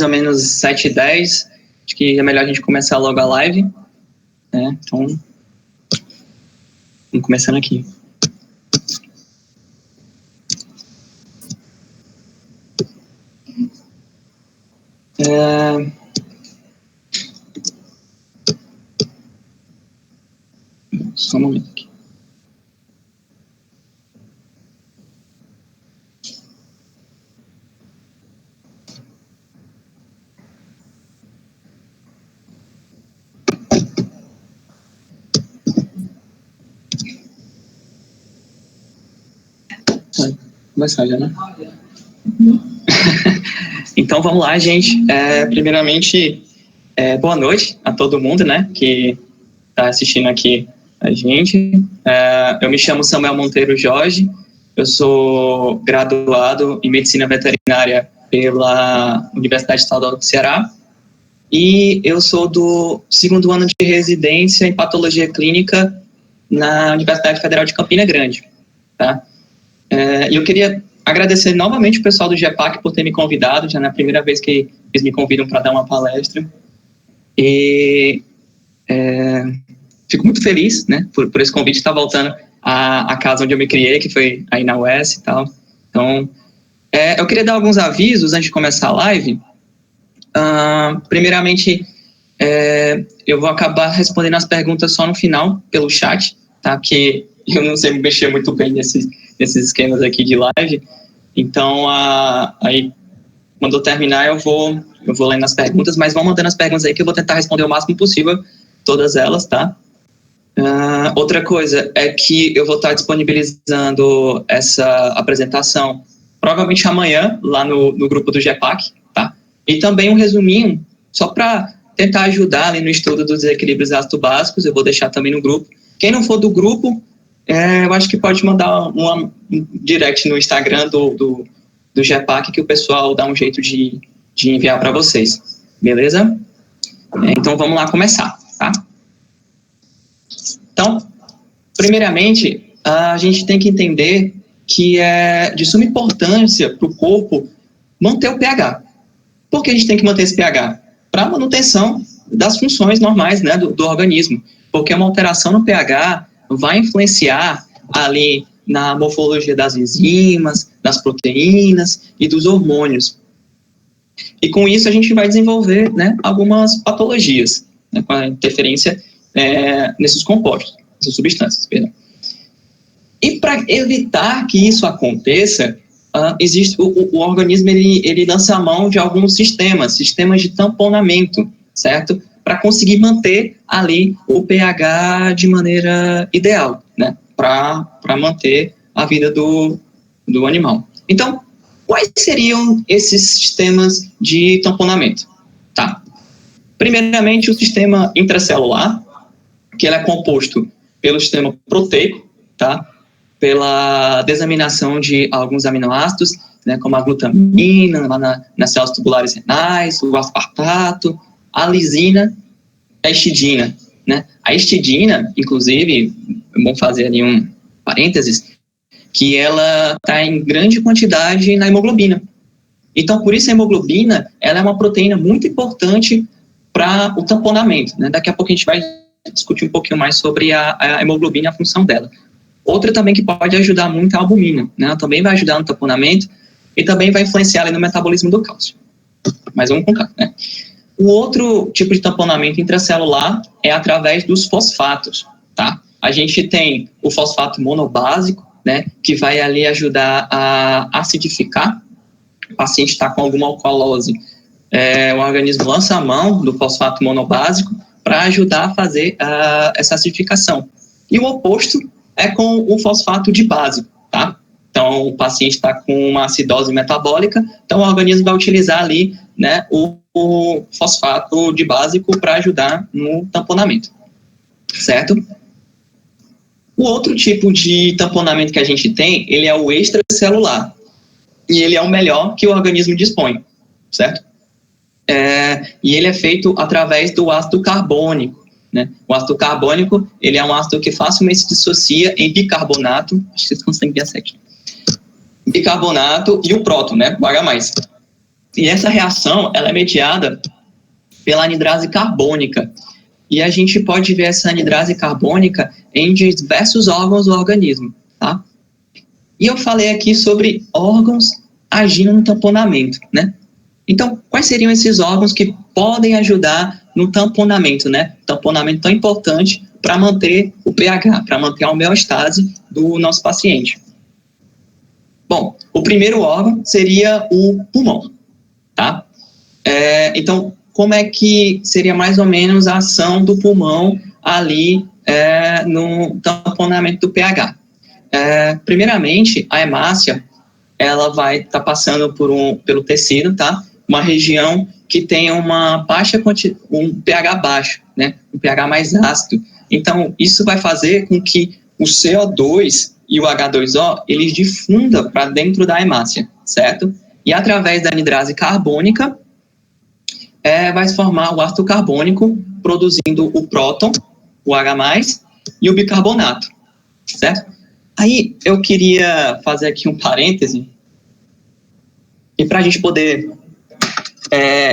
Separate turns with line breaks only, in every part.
ou menos 7h10. Acho que é melhor a gente começar logo a live. Então, vamos começando aqui. Só um momento aqui. Vai começar já, né? Então vamos lá, gente. Primeiramente, boa noite a todo mundo, né, que está assistindo aqui a gente. Eu me chamo Samuel Monteiro Jorge, eu sou graduado em Medicina Veterinária pela Universidade Estadual do Ceará e eu sou do 2º ano de residência em Patologia Clínica na Universidade Federal de Campina Grande, tá? E eu queria agradecer novamente o pessoal do GEPAC por ter me convidado, já na primeira vez que eles me convidam para dar uma palestra. E fico muito feliz, né, por esse convite, estar voltando à casa onde eu me criei, que foi aí na UES e tal. Então, eu queria dar alguns avisos antes de começar a live. Primeiramente, eu vou acabar respondendo as perguntas só no final, pelo chat, tá? Porque eu não sei mexer muito bem nesses esquemas aqui de live. Então, aí, quando eu terminar, eu vou lendo as perguntas, mas vão mandando as perguntas aí que eu vou tentar responder o máximo possível, todas elas, tá? Outra coisa é que eu vou estar disponibilizando essa apresentação provavelmente amanhã, lá no grupo do GEPAC, tá? E também um resuminho, só para tentar ajudar ali no estudo dos desequilíbrios ácido-básicos, eu vou deixar também no grupo. Quem não for do grupo, eu acho que pode mandar um direct no Instagram do GEPAC, que o pessoal dá um jeito de enviar para vocês, beleza? Então vamos lá começar, tá? Então, primeiramente, a gente tem que entender que é de suma importância para o corpo manter o pH. Por que a gente tem que manter esse pH? Para a manutenção das funções normais, né, do organismo. Porque uma alteração no pH vai influenciar ali na morfologia das enzimas, das proteínas e dos hormônios. E com isso a gente vai desenvolver, né, algumas patologias, né, com a interferência nesses compostos, nessas substâncias, perdão. E para evitar que isso aconteça, existe o organismo ele lança a mão de alguns sistemas de tamponamento, certo? Para conseguir manter ali o pH de maneira ideal, né? Para manter a vida do animal. Então, quais seriam esses sistemas de tamponamento? Tá? Primeiramente, o sistema intracelular, que ele é composto pelo sistema proteico, tá? Pela desaminação de alguns aminoácidos, né, como a glutamina, lá nas células tubulares renais, o aspartato, a lisina, a histidina, né? A histidina, inclusive, vamos fazer ali um parênteses, que ela está em grande quantidade na hemoglobina. Então, por isso a hemoglobina, ela é uma proteína muito importante para o tamponamento, né? Daqui a pouco a gente vai discutir um pouquinho mais sobre a hemoglobina e a função dela. Outra também que pode ajudar muito é a albumina, né? Ela também vai ajudar no tamponamento e também vai influenciar ali no metabolismo do cálcio. Mas vamos com calma, né? O outro tipo de tamponamento intracelular é através dos fosfatos, tá? A gente tem o fosfato monobásico, né? Que vai ali ajudar a acidificar. O paciente está com alguma alcalose, o organismo lança a mão do fosfato monobásico para ajudar a fazer essa acidificação. E o oposto é com o fosfato dibásico, tá? Então, o paciente está com uma acidose metabólica, então o organismo vai utilizar ali, né, o fosfato dibásico para ajudar no tamponamento, certo? O outro tipo de tamponamento que a gente tem, ele é o extracelular, e ele é o melhor que o organismo dispõe, certo? E ele é feito através do ácido carbônico, né? O ácido carbônico, ele é um ácido que facilmente se dissocia em bicarbonato, acho que vocês conseguem ver essa aqui, bicarbonato e o próton, né? O H+, E essa reação, ela é mediada pela anidrase carbônica. E a gente pode ver essa anidrase carbônica em diversos órgãos do organismo, tá? E eu falei aqui sobre órgãos agindo no tamponamento, né? Então, quais seriam esses órgãos que podem ajudar no tamponamento, né? Tamponamento tão importante para manter o pH, para manter a homeostase do nosso paciente. Bom, o primeiro órgão seria o pulmão, tá? Então, como é que seria mais ou menos a ação do pulmão ali no tamponamento do pH? Primeiramente, a hemácia, ela vai estar passando pelo tecido, tá? Uma região que tem um pH baixo, né? Um pH mais ácido. Então, isso vai fazer com que o CO2 e o H2O, eles difundam para dentro da hemácia, certo? E através da anidrase carbônica, vai se formar o ácido carbônico, produzindo o próton, o H+, e o bicarbonato, certo? Aí, eu queria fazer aqui um parêntese, e para a gente poder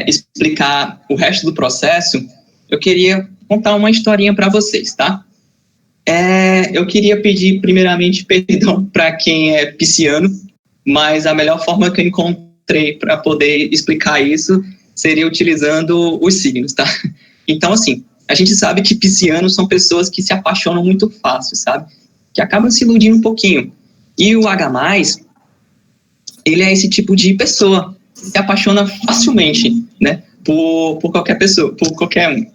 explicar o resto do processo, eu queria contar uma historinha para vocês, tá? Eu queria pedir, primeiramente, perdão para quem é pisciano, mas a melhor forma que eu encontrei para poder explicar isso seria utilizando os signos, tá? Então, assim, a gente sabe que piscianos são pessoas que se apaixonam muito fácil, sabe? Que acabam se iludindo um pouquinho. E o H+, ele é esse tipo de pessoa que se apaixona facilmente, né? Por qualquer pessoa, por qualquer um.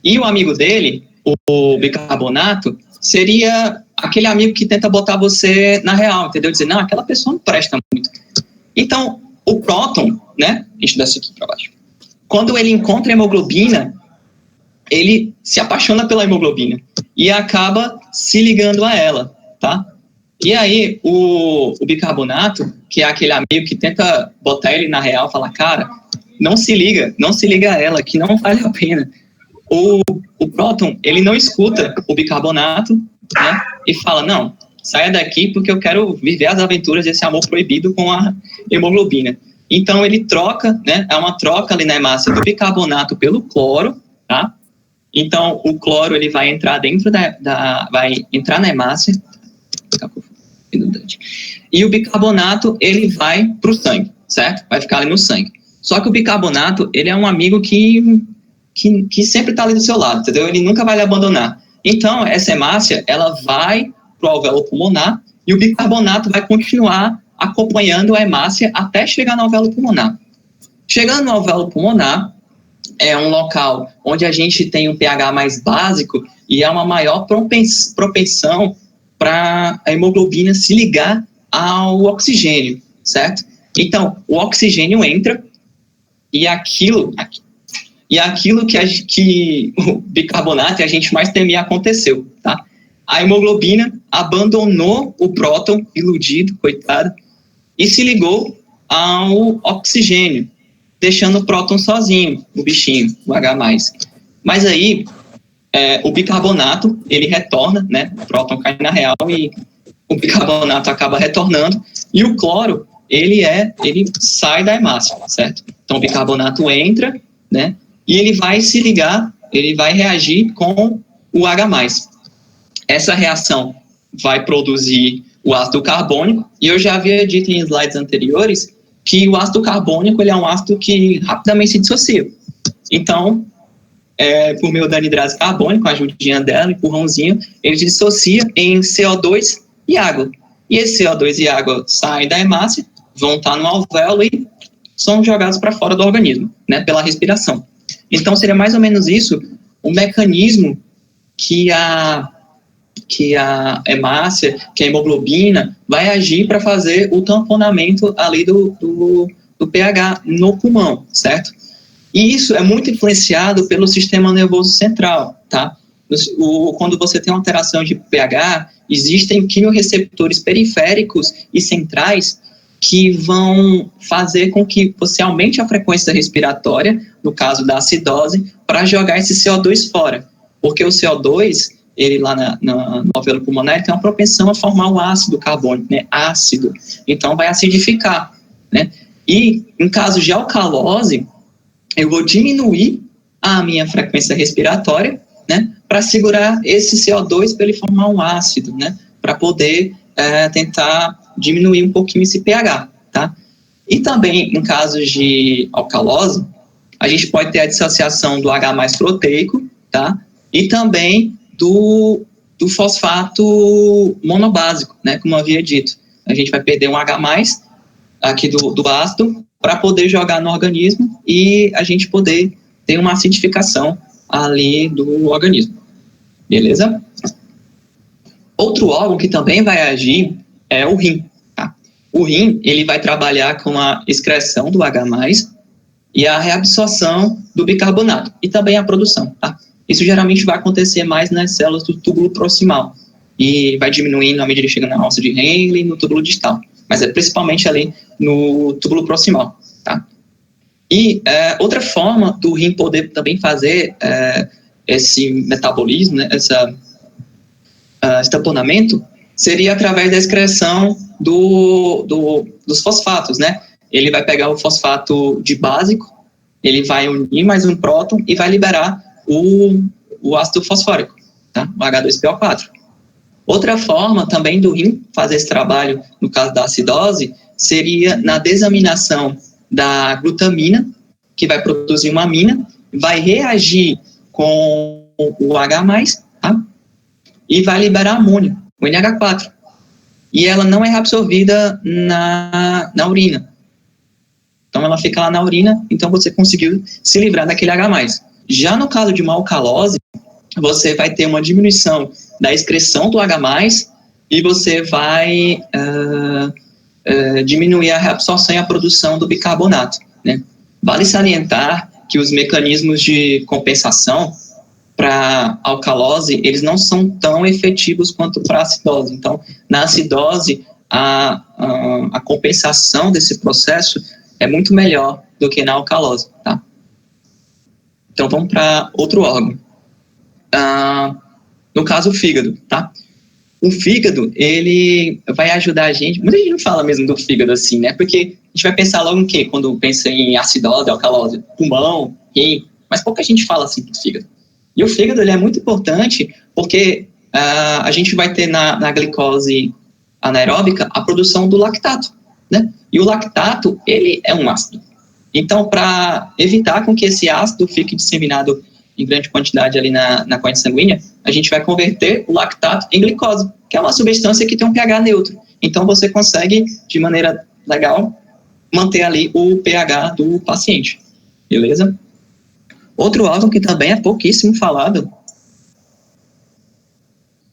E o amigo dele, o bicarbonato, seria aquele amigo que tenta botar você na real, entendeu? Dizer, não, aquela pessoa não presta muito. Então, o próton, né? Deixa eu descer aqui para baixo. Quando ele encontra a hemoglobina, ele se apaixona pela hemoglobina e acaba se ligando a ela, tá? E aí, o bicarbonato, que é aquele amigo que tenta botar ele na real, fala, cara, não se liga a ela, que não vale a pena. O próton, ele não escuta o bicarbonato, né? E fala, não, saia daqui porque eu quero viver as aventuras desse amor proibido com a hemoglobina. Então, ele troca, né? É uma troca ali na hemácia do bicarbonato pelo cloro, tá? Então, o cloro, ele vai entrar dentro vai entrar na hemácia. E o bicarbonato, ele vai para o sangue, certo? Vai ficar ali no sangue. Só que o bicarbonato, ele é um amigo que sempre está ali do seu lado, entendeu? Ele nunca vai lhe abandonar. Então, essa hemácia, ela vai para o alvéolo pulmonar e o bicarbonato vai continuar acompanhando a hemácia até chegar no alvéolo pulmonar. Chegando no alvéolo pulmonar, é um local onde a gente tem um pH mais básico e há uma maior propensão para a hemoglobina se ligar ao oxigênio, certo? Então, o oxigênio entra e aquilo que o bicarbonato e a gente mais temia aconteceu, tá? A hemoglobina abandonou o próton, iludido, coitado, e se ligou ao oxigênio, deixando o próton sozinho, o bichinho, o H+. Mas aí, o bicarbonato, ele retorna, né? O próton cai na real e o bicarbonato acaba retornando, e o cloro, ele sai da hemácia, certo? Então, o bicarbonato entra, né? E ele vai se ligar, ele vai reagir com o H+. Essa reação vai produzir o ácido carbônico, e eu já havia dito em slides anteriores que o ácido carbônico, ele é um ácido que rapidamente se dissocia. Então, por meio da anidrase carbônica, com a ajudinha dela, empurrãozinho, ele se dissocia em CO2 e água. E esse CO2 e água saem da hemácia, vão estar no alvéolo e são jogados para fora do organismo, né, pela respiração. Então, seria mais ou menos isso, o mecanismo que a hemácia, que a hemoglobina, vai agir para fazer o tamponamento ali do pH no pulmão, certo? E isso é muito influenciado pelo sistema nervoso central, tá? Quando você tem uma alteração de pH, existem quimiorreceptores periféricos e centrais que vão fazer com que você aumente a frequência respiratória, no caso da acidose, para jogar esse CO2 fora. Porque o CO2, ele lá no alvéolo pulmonar, tem uma propensão a formar o ácido carbônico, né? Ácido. Então, vai acidificar, né? E, em caso de alcalose, eu vou diminuir a minha frequência respiratória, né, para segurar esse CO2 para ele formar um ácido, né, para poder tentar diminuir um pouquinho esse pH, tá? E também, em casos de alcalose, a gente pode ter a dissociação do H mais proteico, tá? E também do fosfato monobásico, né, como eu havia dito. A gente vai perder um H mais aqui do ácido para poder jogar no organismo e a gente poder ter uma acidificação ali do organismo. Beleza? Outro órgão que também vai agir é o rim. Tá? O rim, ele vai trabalhar com a excreção do H+, e a reabsorção do bicarbonato, e também a produção. Tá? Isso geralmente vai acontecer mais nas células do túbulo proximal, e vai diminuindo à medida que chega na alça de Henle e no túbulo distal, mas é principalmente ali no túbulo proximal. Tá? E outra forma do rim poder também fazer esse metabolismo, né, esse tamponamento, seria através da excreção dos fosfatos, né? Ele vai pegar o fosfato de básico, ele vai unir mais um próton e vai liberar o ácido fosfórico, tá? O H2PO4. Outra forma também do rim fazer esse trabalho, no caso da acidose, seria na desaminação da glutamina, que vai produzir uma amina, vai reagir com o H+, tá? E vai liberar amônio, o NH4. E ela não é reabsorvida na urina. Então, ela fica lá na urina, então você conseguiu se livrar daquele H+. Já no caso de uma alcalose, você vai ter uma diminuição da excreção do H+, e você vai diminuir a reabsorção e a produção do bicarbonato, né? Vale salientar que os mecanismos de compensação para alcalose, eles não são tão efetivos quanto para acidose. Então, na acidose, a compensação desse processo é muito melhor do que na alcalose, tá? Então, vamos para outro órgão. No caso, o fígado, tá? O fígado, ele vai ajudar a gente... Muita gente não fala mesmo do fígado assim, né? Porque a gente vai pensar logo em quê? Quando pensa em acidose, alcalose, pulmão, rim, mas pouca gente fala assim do fígado. E o fígado, ele é muito importante porque a gente vai ter na glicose anaeróbica a produção do lactato, né? E o lactato, ele é um ácido. Então, para evitar com que esse ácido fique disseminado em grande quantidade ali na corrente sanguínea, a gente vai converter o lactato em glicose, que é uma substância que tem um pH neutro. Então, você consegue, de maneira legal, manter ali o pH do paciente. Beleza? Outro órgão que também é pouquíssimo falado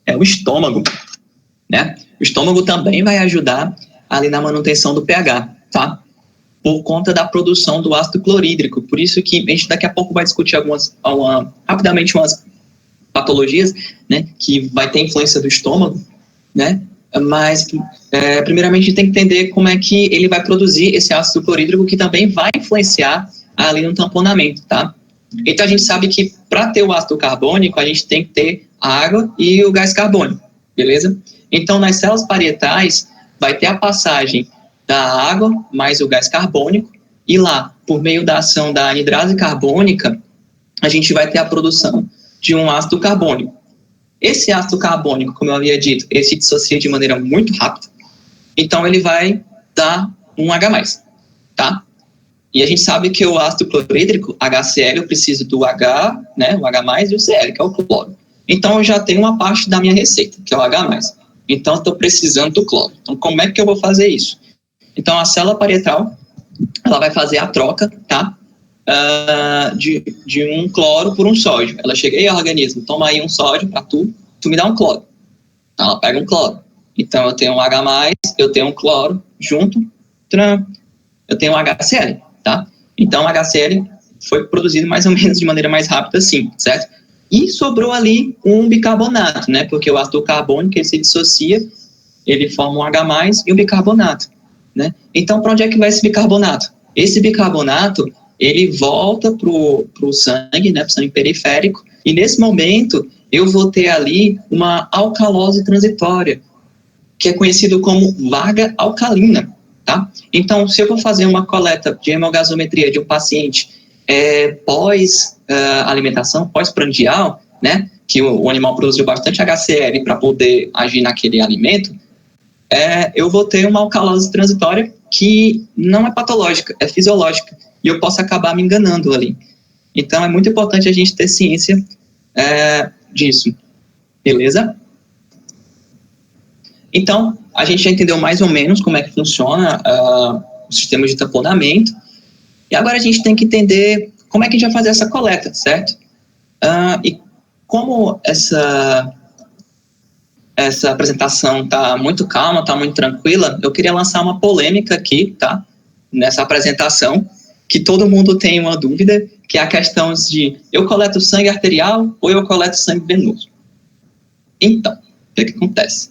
é o estômago, né? O estômago também vai ajudar ali na manutenção do pH, tá? Por conta da produção do ácido clorídrico. Por isso que a gente daqui a pouco vai discutir rapidamente umas patologias, né, que vai ter influência do estômago, né? Mas, primeiramente, a gente tem que entender como é que ele vai produzir esse ácido clorídrico, que também vai influenciar ali no tamponamento, tá? Então, a gente sabe que para ter o ácido carbônico, a gente tem que ter a água e o gás carbônico, beleza? Então, nas células parietais, vai ter a passagem da água mais o gás carbônico, e lá, por meio da ação da anidrase carbônica, a gente vai ter a produção de um ácido carbônico. Esse ácido carbônico, como eu havia dito, ele se dissocia de maneira muito rápida, então ele vai dar um H+, tá? E a gente sabe que o ácido clorídrico, HCl, eu preciso do H, né, o H+, e o Cl, que é o cloro. Então, eu já tenho uma parte da minha receita, que é o H+. Então, eu estou precisando do cloro. Então, como é que eu vou fazer isso? Então, a célula parietal, ela vai fazer a troca, tá? De um cloro por um sódio. Ela chega aí, organismo, toma aí um sódio para tu me dá um cloro. Então, ela pega um cloro. Então, eu tenho um H+, eu tenho um cloro junto, eu tenho um HCl, tá? Então, o HCl foi produzido mais ou menos de maneira mais rápida assim, certo? E sobrou ali um bicarbonato, né? Porque o ácido carbônico, ele se dissocia, ele forma um H+, e um bicarbonato, né? Então, para onde é que vai esse bicarbonato? Esse bicarbonato, ele volta para o sangue, né? Para o sangue periférico, e nesse momento, eu vou ter ali uma alcalose transitória, que é conhecido como vaga alcalina, tá? Então, se eu vou fazer uma coleta de hemogasometria de um paciente pós-alimentação, pós-prandial, né, que o animal produziu bastante HCl para poder agir naquele alimento, eu vou ter uma alcalose transitória que não é patológica, é fisiológica, e eu posso acabar me enganando ali. Então, é muito importante a gente ter ciência disso, beleza? Então, a gente já entendeu mais ou menos como é que funciona o sistema de tamponamento, e agora a gente tem que entender como é que a gente vai fazer essa coleta, certo? E como essa apresentação está muito calma, está muito tranquila, eu queria lançar uma polêmica aqui, tá? Nessa apresentação, que todo mundo tem uma dúvida, que é a questão de eu coleto sangue arterial ou eu coleto sangue venoso. Então, o que acontece?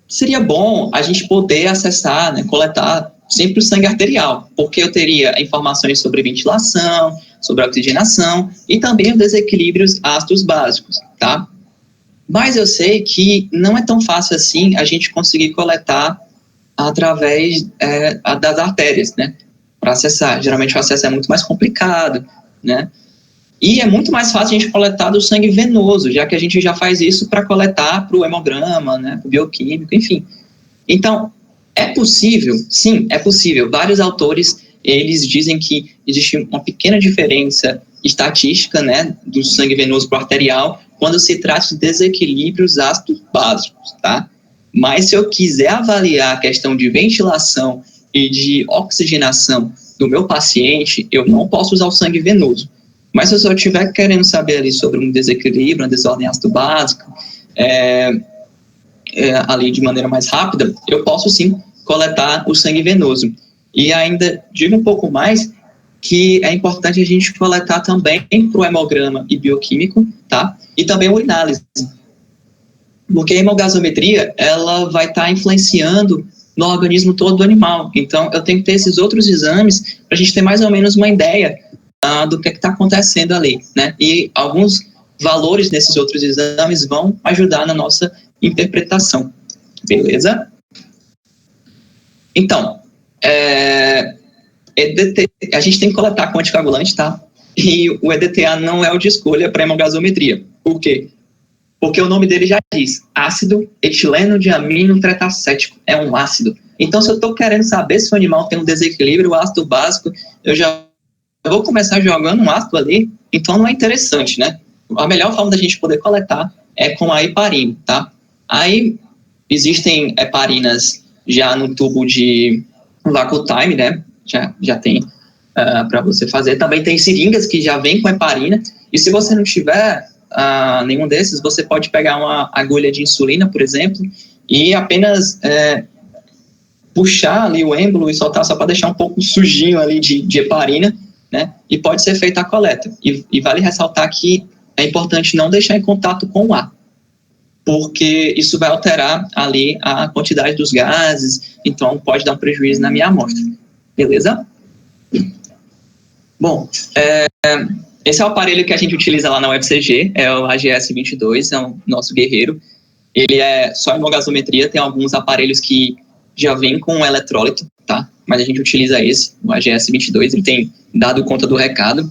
Seria bom a gente poder acessar, né, coletar sempre o sangue arterial, porque eu teria informações sobre ventilação, sobre oxigenação e também os desequilíbrios ácidos básicos, tá? Mas eu sei que não é tão fácil assim a gente conseguir coletar através das artérias, né? Para acessar. Geralmente o acesso é muito mais complicado, né? E é muito mais fácil a gente coletar do sangue venoso, já que a gente já faz isso para coletar para o hemograma, né? Para o bioquímico, enfim. Então, é possível? Sim, é possível. Vários autores, eles dizem que existe uma pequena diferença estatística, né, do sangue venoso para o arterial, quando se trata de desequilíbrios ácidos básicos, tá? Mas se eu quiser avaliar a questão de ventilação e de oxigenação do meu paciente, eu não posso usar o sangue venoso. Mas se eu estiver querendo saber ali sobre um desequilíbrio, uma desordem ácido básica, ali de maneira mais rápida, eu posso sim coletar o sangue venoso. E ainda digo um pouco mais que é importante a gente coletar também para o hemograma e bioquímico, tá? E também a urinálise. Porque a hemogasometria, ela vai estar influenciando no organismo todo do animal. Então, eu tenho que ter esses outros exames para a gente ter mais ou menos uma ideia do que está acontecendo ali, né? E alguns valores nesses outros exames vão ajudar na nossa interpretação, beleza? Então, a gente tem que coletar com anticoagulante, tá? E o EDTA não é o de escolha para hemogasometria. Por quê? Porque o nome dele já diz, ácido etileno diamino tretacético, é um ácido. Então, se eu estou querendo saber se o animal tem um desequilíbrio ácido básico, eu já vou começar jogando um ácido ali, então não é interessante, né? A melhor forma da gente poder coletar é com a heparina, tá? Aí, existem heparinas já no tubo de vácuo time, né? Já tem para você fazer. Também tem seringas que já vem com heparina, e se você não tiver nenhum desses, você pode pegar uma agulha de insulina, por exemplo, e apenas puxar ali o êmbolo e soltar só para deixar um pouco sujinho ali de heparina, né? E pode ser feita a coleta. E vale ressaltar que é importante não deixar em contato com o ar, porque isso vai alterar ali a quantidade dos gases, então pode dar um prejuízo na minha amostra. Beleza? Bom, esse é o aparelho que a gente utiliza lá na UFCG, é o AGS-22, é o nosso guerreiro. Ele é só hemogasometria, tem alguns aparelhos que já vêm com eletrólito, tá? Mas a gente utiliza esse, o AGS-22, ele tem dado conta do recado.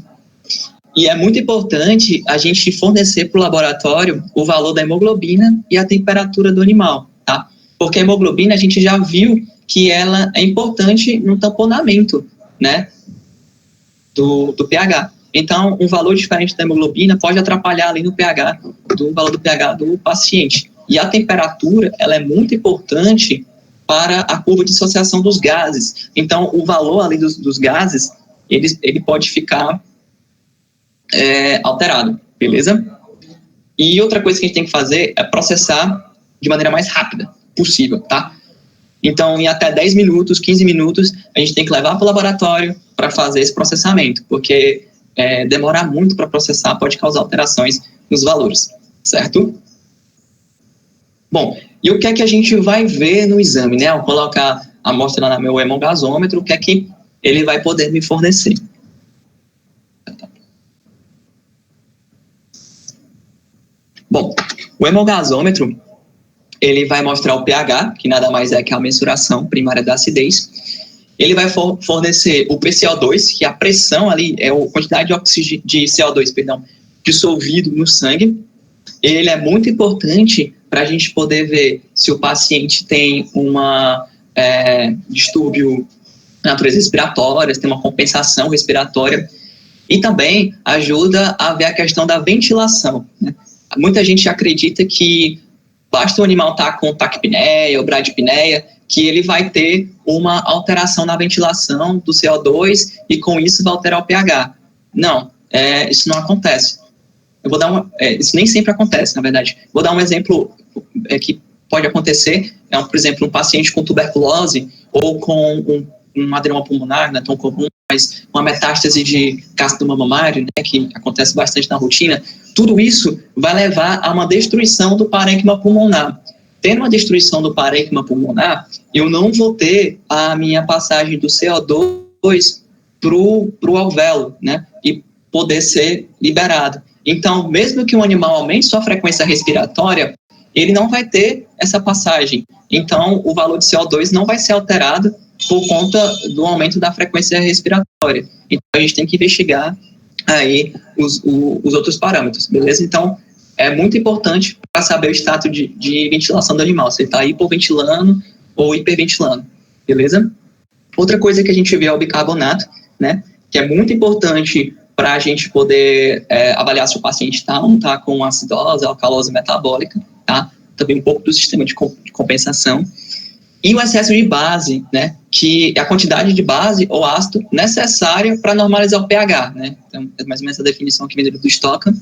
E é muito importante a gente fornecer para o laboratório o valor da hemoglobina e a temperatura do animal, tá? Porque a hemoglobina a gente já viu que ela é importante no tamponamento, né, do pH. Então, um valor diferente da hemoglobina pode atrapalhar ali no pH, do valor do pH do paciente. E a temperatura, ela é muito importante para a curva de dissociação dos gases. Então, o valor ali dos gases, ele pode ficar alterado, beleza? E outra coisa que a gente tem que fazer é processar de maneira mais rápida possível, tá? Então, em até 10 minutos, 15 minutos, a gente tem que levar para o laboratório para fazer esse processamento, porque demorar muito para processar pode causar alterações nos valores, certo? Bom, e o que é que a gente vai ver no exame, né? Ao colocar a amostra lá no meu hemogasômetro, o que é que ele vai poder me fornecer? Bom, o hemogasômetro, ele vai mostrar o pH, que nada mais é que a mensuração primária da acidez. Ele vai fornecer o PCO2, que é a pressão ali, é a quantidade de CO2, dissolvido no sangue. Ele é muito importante para a gente poder ver se o paciente tem uma distúrbio de natureza respiratória, se tem uma compensação respiratória. E também ajuda a ver a questão da ventilação, né? Muita gente acredita que basta o animal estar com taquipneia ou bradipneia, que ele vai ter uma alteração na ventilação do CO2 e com isso vai alterar o pH. Não, isso não acontece. Eu vou dar isso nem sempre acontece, na verdade. Vou dar um exemplo que pode acontecer, por exemplo, um paciente com tuberculose ou com um adenoma pulmonar, não é tão comum, mas uma metástase de carcinoma mamário, né, que acontece bastante na rotina. Tudo isso vai levar a uma destruição do parênquima pulmonar. Tendo uma destruição do parênquima pulmonar, eu não vou ter a minha passagem do CO2 para o alvéolo, né, e poder ser liberado. Então, mesmo que um animal aumente sua frequência respiratória, ele não vai ter essa passagem. Então, o valor de CO2 não vai ser alterado por conta do aumento da frequência respiratória. Então, a gente tem que investigar aí os outros parâmetros, beleza? Então, é muito importante para saber o status de ventilação do animal, se ele está hipoventilando ou hiperventilando, beleza? Outra coisa que a gente vê é o bicarbonato, né, que é muito importante para a gente poder avaliar se o paciente está com acidose, alcalose metabólica, tá? Também um pouco do sistema de compensação. E o excesso de base, né, que é a quantidade de base ou ácido necessária para normalizar o pH, né? Então, é mais ou menos essa definição que vem do Stockham.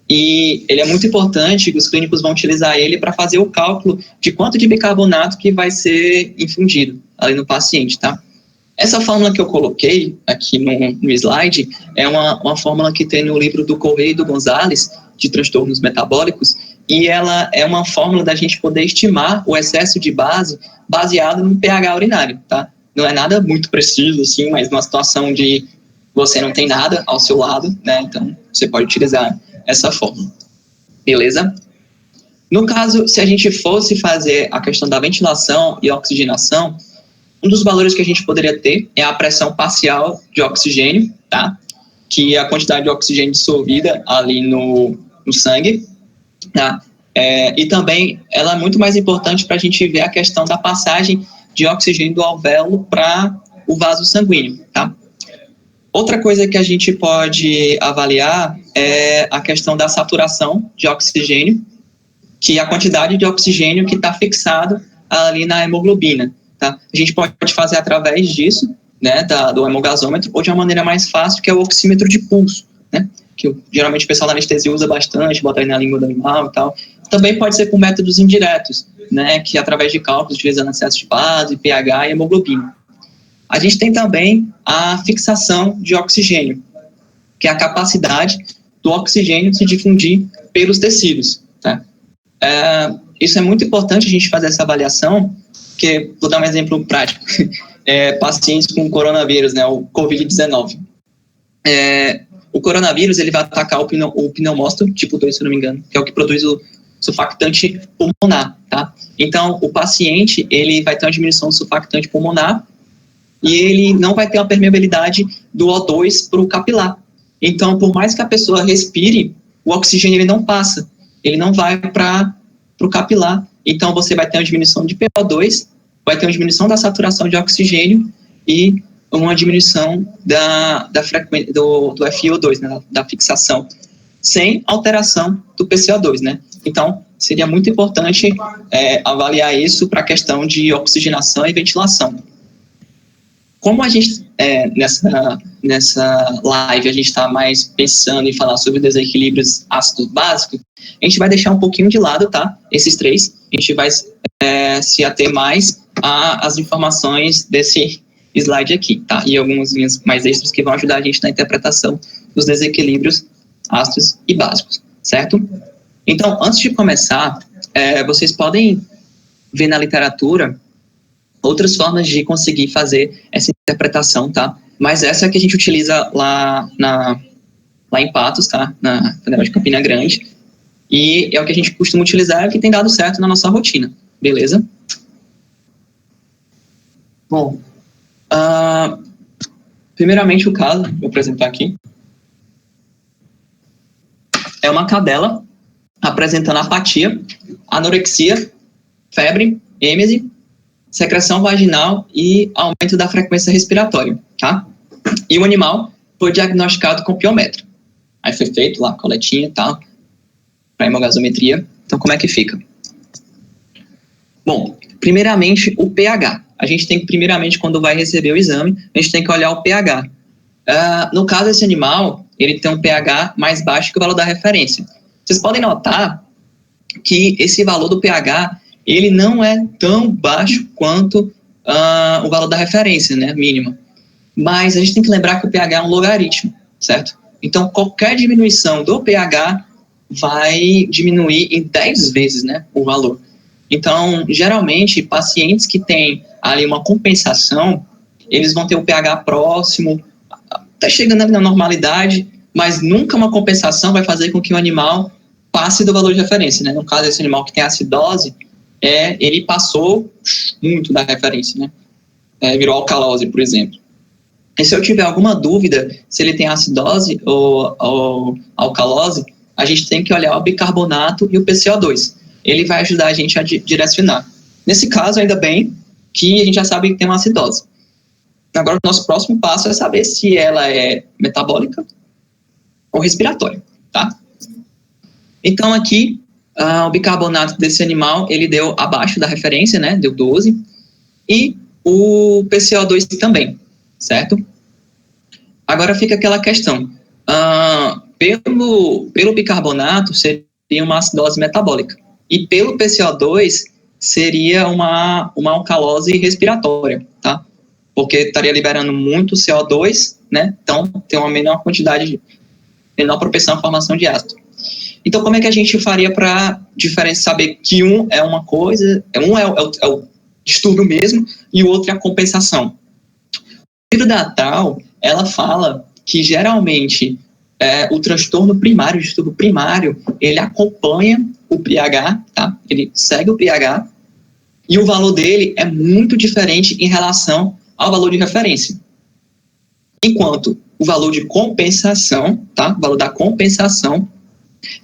E ele é muito importante, os clínicos vão utilizar ele para fazer o cálculo de quanto de bicarbonato que vai ser infundido ali no paciente, tá? Essa fórmula que eu coloquei aqui no slide é uma fórmula que tem no livro do Correia e do Gonzalez, de transtornos metabólicos, e ela é uma fórmula da gente poder estimar o excesso de base baseado no pH urinário, tá? Não é nada muito preciso, assim, mas numa situação de você não tem nada ao seu lado, né? Então, você pode utilizar essa fórmula. Beleza? No caso, se a gente fosse fazer a questão da ventilação e oxigenação, um dos valores que a gente poderia ter é a pressão parcial de oxigênio, tá? Que é a quantidade de oxigênio dissolvida ali no sangue, tá? E também ela é muito mais importante para a gente ver a questão da passagem de oxigênio do alvéolo para o vaso sanguíneo, tá? Outra coisa que a gente pode avaliar é a questão da saturação de oxigênio, que é a quantidade de oxigênio que está fixado ali na hemoglobina, tá? A gente pode fazer através disso, né, do hemogazômetro, ou de uma maneira mais fácil, que é o oxímetro de pulso, né, que geralmente o pessoal da anestesia usa bastante, bota aí na língua do animal e tal. Também pode ser por métodos indiretos, né, que através de cálculos, utilizando excesso de base, pH e hemoglobina. A gente tem também a fixação de oxigênio, que é a capacidade do oxigênio se difundir pelos tecidos, tá? Isso é muito importante a gente fazer essa avaliação, porque, vou dar um exemplo prático, pacientes com coronavírus, né, o Covid-19. O coronavírus, ele vai atacar o pneumócito tipo 2, se eu não me engano, que é o que produz o surfactante pulmonar, tá? Então, o paciente, ele vai ter uma diminuição do surfactante pulmonar e ele não vai ter uma permeabilidade do O2 para o capilar. Então, por mais que a pessoa respire, o oxigênio ele não passa, ele não vai para o capilar. Então, você vai ter uma diminuição de PO2, vai ter uma diminuição da saturação de oxigênio e uma diminuição da frequência do FiO2, né, da fixação, sem alteração do PCO2, né? Então, seria muito importante avaliar isso para a questão de oxigenação e ventilação. Como a gente, nessa live, a gente está mais pensando em falar sobre desequilíbrios ácidos básicos, a gente vai deixar um pouquinho de lado, tá? Esses três. A gente vai se ater mais às informações desse slide aqui, tá? E algumas linhas mais extras que vão ajudar a gente na interpretação dos desequilíbrios ácidos e básicos, certo? Então, antes de começar, vocês podem ver na literatura outras formas de conseguir fazer essa interpretação, tá? Mas essa é a que a gente utiliza lá em Patos, tá? Na Federal de Campina Grande. E é o que a gente costuma utilizar e que tem dado certo na nossa rotina, beleza? Bom, primeiramente o caso, vou apresentar aqui, é uma cadela apresentando apatia, anorexia, febre, êmese, secreção vaginal e aumento da frequência respiratória, tá? E o animal foi diagnosticado com piometra. Aí foi feito lá a coletinha e tal, para hemogasometria. Então, como é que fica? Bom, primeiramente, o pH. A gente tem que, primeiramente, quando vai receber o exame, a gente tem que olhar o pH. No caso desse animal, ele tem um pH mais baixo que o valor da referência. Vocês podem notar que esse valor do pH, ele não é tão baixo quanto o valor da referência, né, mínima. Mas a gente tem que lembrar que o pH é um logaritmo, certo? Então, qualquer diminuição do pH vai diminuir em 10 vezes, né, o valor. Então, geralmente, pacientes que têm ali uma compensação, eles vão ter o pH próximo, até chegando ali na normalidade, mas nunca uma compensação vai fazer com que o animal passe do valor de referência, né? No caso desse animal que tem acidose, ele passou muito da referência, né? Virou alcalose, por exemplo. E se eu tiver alguma dúvida se ele tem acidose ou alcalose, a gente tem que olhar o bicarbonato e o PCO2. Ele vai ajudar a gente a direcionar. Nesse caso, ainda bem que a gente já sabe que tem uma acidose. Agora, o nosso próximo passo é saber se ela é metabólica ou respiratória, tá? Então, aqui, o bicarbonato desse animal, ele deu abaixo da referência, né? Deu 12. E o PCO2 também, certo? Agora fica aquela questão. Pelo bicarbonato, seria uma acidose metabólica. E pelo PCO2, seria uma alcalose respiratória, tá? Porque estaria liberando muito CO2, né? Então, tem uma menor propensão à formação de ácido. Então, como é que a gente faria para saber que um é uma coisa, é o distúrbio mesmo, e o outro é a compensação? O livro da Tal, ela fala que, geralmente, o transtorno primário, o distúrbio primário, ele acompanha o pH, tá? Ele segue o pH, e o valor dele é muito diferente em relação ao valor de referência. Enquanto o valor de compensação, tá? O valor da compensação,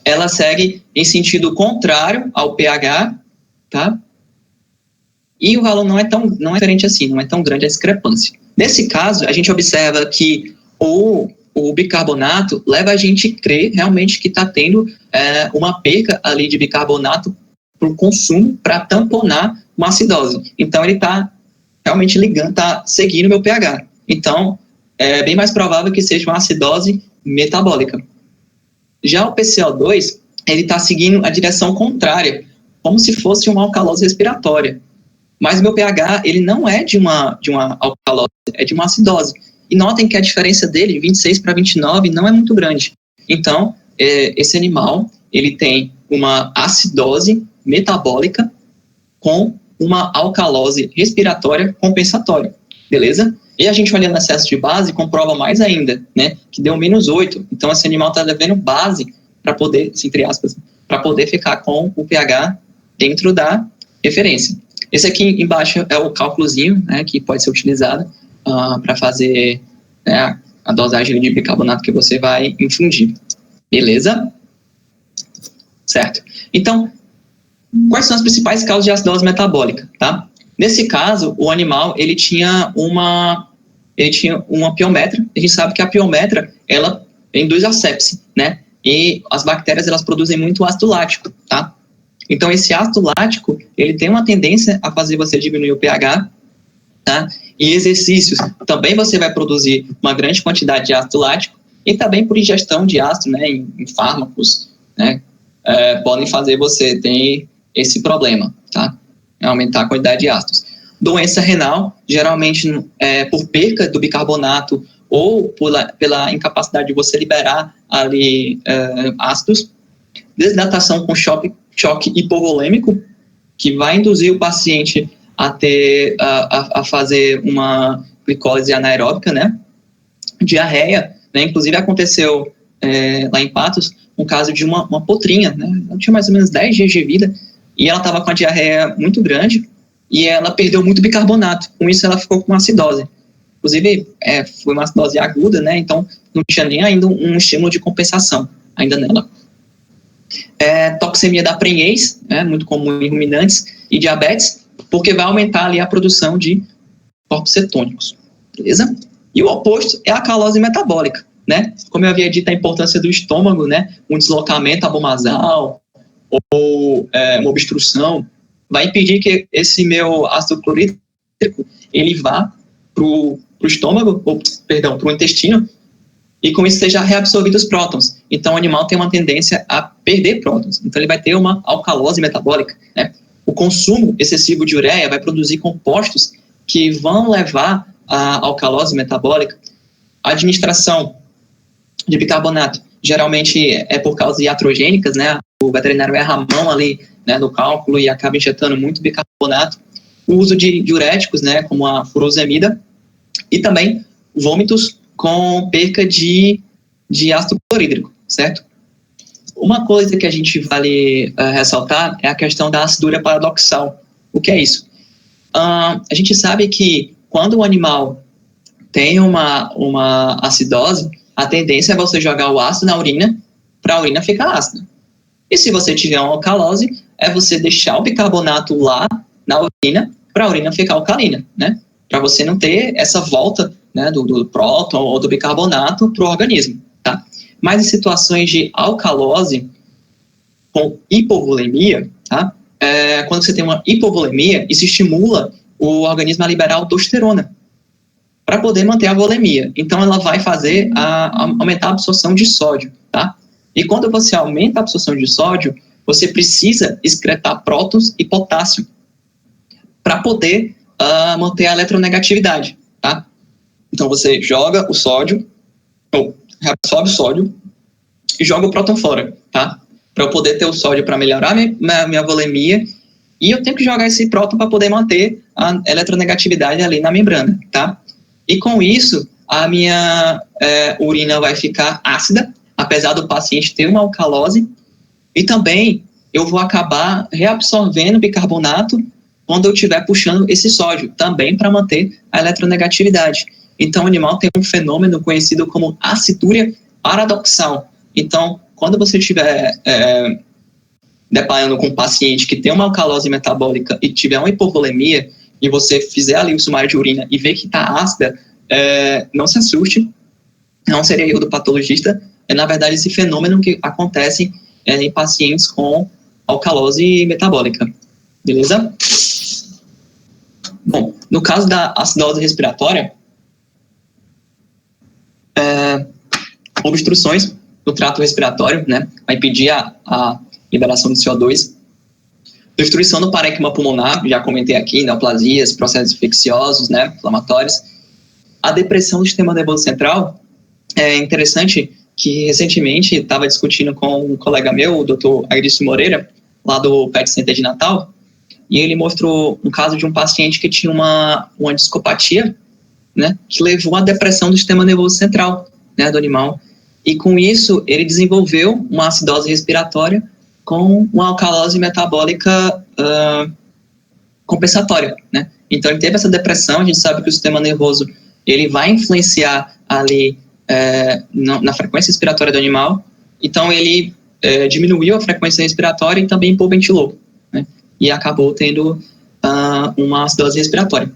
ela segue em sentido contrário ao pH, tá? E o valor não é diferente assim, não é tão grande a discrepância. Nesse caso, a gente observa que o bicarbonato leva a gente a crer realmente que está tendo uma perca ali de bicarbonato para o consumo para tamponar uma acidose. Então, ele está realmente está seguindo o meu pH. Então, é bem mais provável que seja uma acidose metabólica. Já o PCO2, ele está seguindo a direção contrária, como se fosse uma alcalose respiratória. Mas o meu pH, ele não é de uma alcalose, é de uma acidose. E notem que a diferença dele, de 26 para 29, não é muito grande. Então, esse animal, ele tem uma acidose metabólica com uma alcalose respiratória compensatória, beleza? E a gente olhando o excesso de base, comprova mais ainda, né? Que deu -8. Então, esse animal está devendo base para poder, entre aspas, para poder ficar com o pH dentro da referência. Esse aqui embaixo é o cálculozinho, né, que pode ser utilizado para fazer, né, a dosagem de bicarbonato que você vai infundir. Beleza? Certo. Então, quais são as principais causas de acidose metabólica, tá? Nesse caso, o animal, ele tinha uma piometra. A gente sabe que a piometra, ela induz a sepse, né? E as bactérias, elas produzem muito ácido lático, tá? Então, esse ácido lático, ele tem uma tendência a fazer você diminuir o pH, tá? Em exercícios, também você vai produzir uma grande quantidade de ácido lático e também por ingestão de ácido, né, em fármacos, né, podem fazer você ter esse problema, tá? Aumentar a quantidade de ácidos. Doença renal, geralmente por perca do bicarbonato ou pela incapacidade de você liberar ali ácidos. Desidratação com choque hipovolêmico, que vai induzir o paciente a fazer uma glicólise anaeróbica, né? Diarreia, né? Inclusive aconteceu lá em Patos um caso de uma potrinha, né? Ela tinha mais ou menos 10 dias de vida e ela estava com a diarreia muito grande e ela perdeu muito bicarbonato. Com isso, ela ficou com uma acidose. Inclusive, foi uma acidose aguda, né? Então, não tinha nem ainda um estímulo de compensação ainda nela. Toxemia da prenhez, né? Muito comum em ruminantes, e diabetes, porque vai aumentar ali a produção de corpos cetônicos, beleza? E o oposto é a alcalose metabólica, né? Como eu havia dito, a importância do estômago, né? Um deslocamento abomazal ou uma obstrução vai impedir que esse meu ácido clorídrico ele vá para o estômago, para o intestino, e com isso seja reabsorvido os prótons. Então o animal tem uma tendência a perder prótons. Então ele vai ter uma alcalose metabólica, né? O consumo excessivo de ureia vai produzir compostos que vão levar à alcalose metabólica. A administração de bicarbonato geralmente é por causas iatrogênicas, né? O veterinário erra a mão ali, né, no cálculo e acaba injetando muito bicarbonato. O uso de diuréticos, né, como a furosemida, e também vômitos com perca de ácido clorídrico, certo? Uma coisa que a gente vale ressaltar é a questão da acidúria paradoxal. O que é isso? A gente sabe que quando o animal tem uma acidose, a tendência é você jogar o ácido na urina para a urina ficar ácida. E se você tiver uma alcalose, é você deixar o bicarbonato lá na urina para a urina ficar alcalina, né? Para você não ter essa volta, né, do próton ou do bicarbonato para o organismo, tá? Mas em situações de alcalose com hipovolemia, tá? Quando você tem uma hipovolemia, isso estimula o organismo a liberar aldosterona para poder manter a volemia. Então, ela vai fazer aumentar a absorção de sódio, tá? E quando você aumenta a absorção de sódio, você precisa excretar prótons e potássio para poder manter a eletronegatividade, tá? Então, você joga o sódio, ou reabsorve o sódio e joga o próton fora, tá? Para eu poder ter o sódio para melhorar minha volemia, e eu tenho que jogar esse próton para poder manter a eletronegatividade ali na membrana, tá? E com isso, a minha urina vai ficar ácida, apesar do paciente ter uma alcalose, e também eu vou acabar reabsorvendo bicarbonato quando eu estiver puxando esse sódio, também para manter a eletronegatividade. Então, o animal tem um fenômeno conhecido como acidúria paradoxal. Então, quando você estiver deparando com um paciente que tem uma alcalose metabólica e tiver uma hipovolemia, e você fizer ali o sumário de urina e ver que está ácida, não se assuste, não seria eu do patologista, na verdade esse fenômeno que acontece em pacientes com alcalose metabólica, beleza? Bom, no caso da acidose respiratória, obstruções no trato respiratório, né, vai impedir a liberação de CO2, destruição do parênquima pulmonar, já comentei aqui, neoplasias, processos infecciosos, né, inflamatórios. A depressão do sistema nervoso central, é interessante que recentemente estava discutindo com um colega meu, o Dr. Agrício Moreira, lá do Pet Center de Natal, e ele mostrou um caso de um paciente que tinha uma discopatia, né, que levou à depressão do sistema nervoso central, né, do animal. E com isso, ele desenvolveu uma acidose respiratória com uma alcalose metabólica compensatória, né? Então, ele teve essa depressão, a gente sabe que o sistema nervoso ele vai influenciar ali na frequência respiratória do animal, então ele diminuiu a frequência respiratória e também hipoventilou, né? E acabou tendo uma acidose respiratória.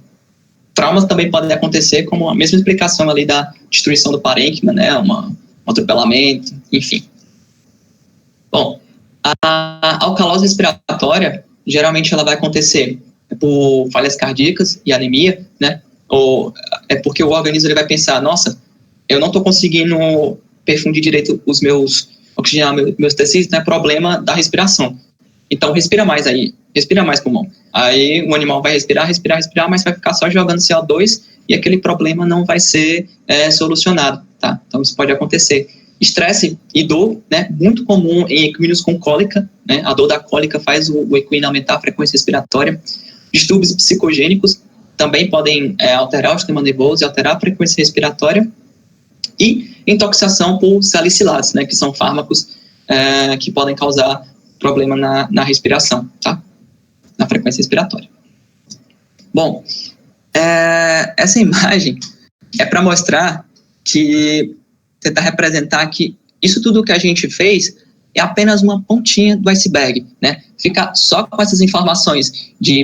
Traumas também podem acontecer como a mesma explicação ali da destruição do parênquima, né? Um atropelamento, enfim. Bom, a alcalose respiratória, geralmente ela vai acontecer por falhas cardíacas e anemia, né? Ou é porque o organismo ele vai pensar, nossa, eu não estou conseguindo perfundir direito oxigenar meus tecidos, né? Problema da respiração. Então, respira mais aí, respira mais pulmão. Aí o animal vai respirar, mas vai ficar só jogando CO2 e aquele problema não vai ser solucionado, tá? Então, isso pode acontecer. Estresse e dor, né? Muito comum em equinos com cólica, né? A dor da cólica faz o equino aumentar a frequência respiratória. Distúrbios psicogênicos também podem alterar o sistema nervoso e alterar a frequência respiratória. E intoxicação por salicilatos, né? Que são fármacos que podem causar problema na respiração, tá? Na frequência respiratória. Bom, essa imagem é para mostrar tentar representar que isso tudo que a gente fez é apenas uma pontinha do iceberg, né? Ficar só com essas informações de